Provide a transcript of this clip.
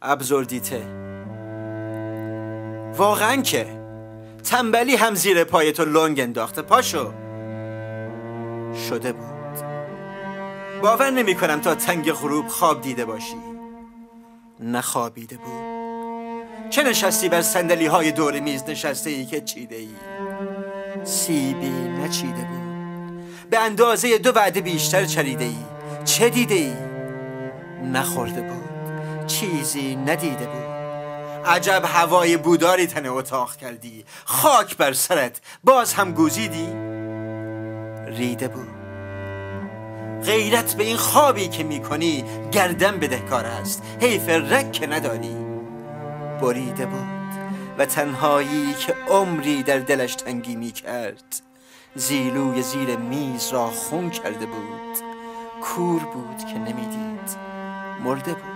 ابزوردیته. واقعا که تنبلی هم زیر پای تو لنگ انداخته. پاشو. شده بود. باور نمی کنم تا تنگ غروب خواب دیده باشی. نخوابیده بود. چه نشستی بر صندلی های دور میز نشسته ای که چیده ای؟ سیبی نچیده بود. به اندازه 2 وعده بیشتر چریده ای. چه دیده ای؟ نخورده بود. چیزی ندیده بود. عجب هوای بوداری تن اتاق کردی. خاک بر سرت. باز هم گوزیدی؟ ریده بود. غیرت به این خوابی که میکنی گردن بدهکار است. حیف رگ که نداری. بریده بود و تنهایی که عمری در دلش تنگی میکرد زیلوی زیر میز را خون کرده بود. کور بود که نمیدید. مرده بود.